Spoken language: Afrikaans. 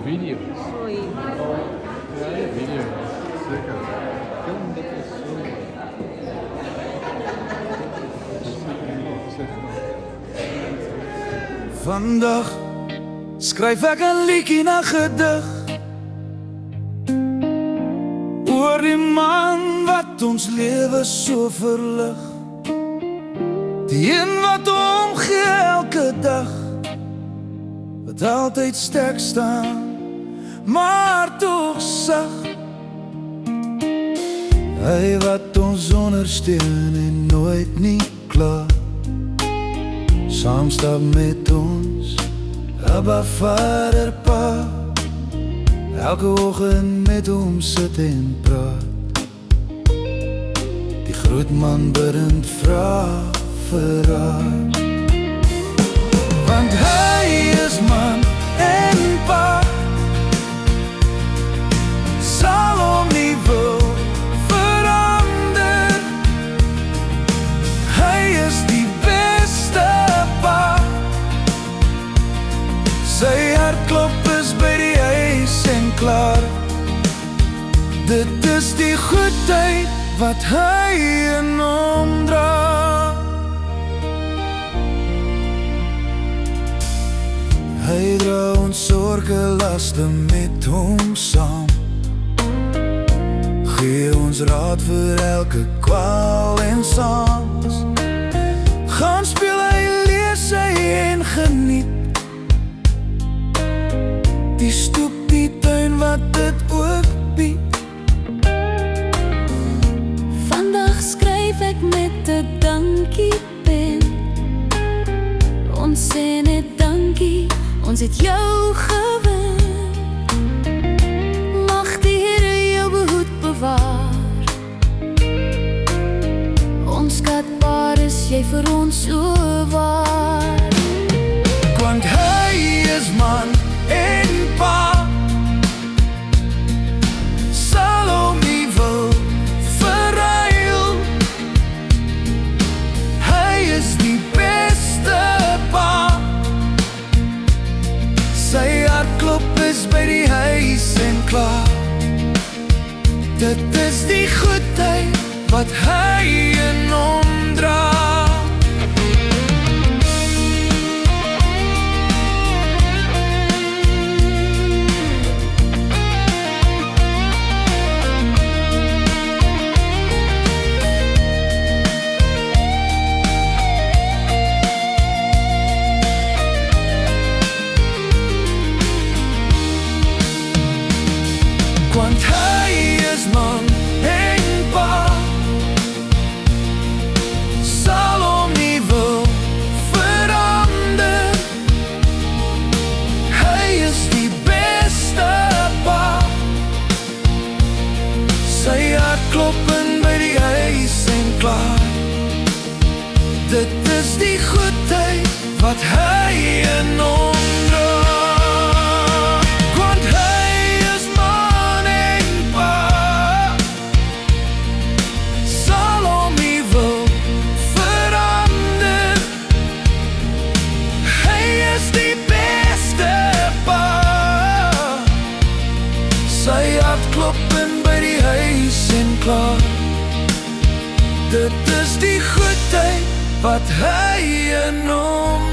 video's. Oei. Ja, die video's. Zeker. Film, dat is zo. Vandag skryf ek 'n liedjie na gedig oor die man wat ons lewe so verlig, die een wat omgee elke dag, wat altyd sterk staan, maar tog sag. Hy wat ons ondersteun en nooit nie klaar, saam stap met ons, Abba Vader Pa, elke oggend met hom sit en praat, die groot man bidend vra vir haar, want hy is man en pa, sal hom nie wil verander. Hy is die beste pa, sy hartklop is by die huis en klaar. Dit is die goedheid wat hy in hom dra. Hy dra ons sorge laste met hom saam, gee ons raad vir elke kwaal en saans. Gaan speel hy, lees hy en geniet, die stoep, die tuin wat dit ook bied. Vandag skryf ek met 'n dankiepen, ons sê net dankie, ons het jou gewin. Mag die Here jou behoed bewaar, ons skatbaar is jy vir ons so waar. Want hy is man en pa, sal hom nie wil verruil. Hy is die beste pa, sy hartklop is by die huis en klaar. Dit is die goedheid wat hy in hom dra. Want hy is man en pa, sal hom nie wil verander. Hy is die beste pa, sy hartklop in by die huis en klaar. Dit is die goedheid wat hy in hom dra. Want hy is man en pa, sal hom nie wil verander. Hy is die beste pa, sy hartklop in by die huis en klaar. Dit is die goedheid wat hy in hom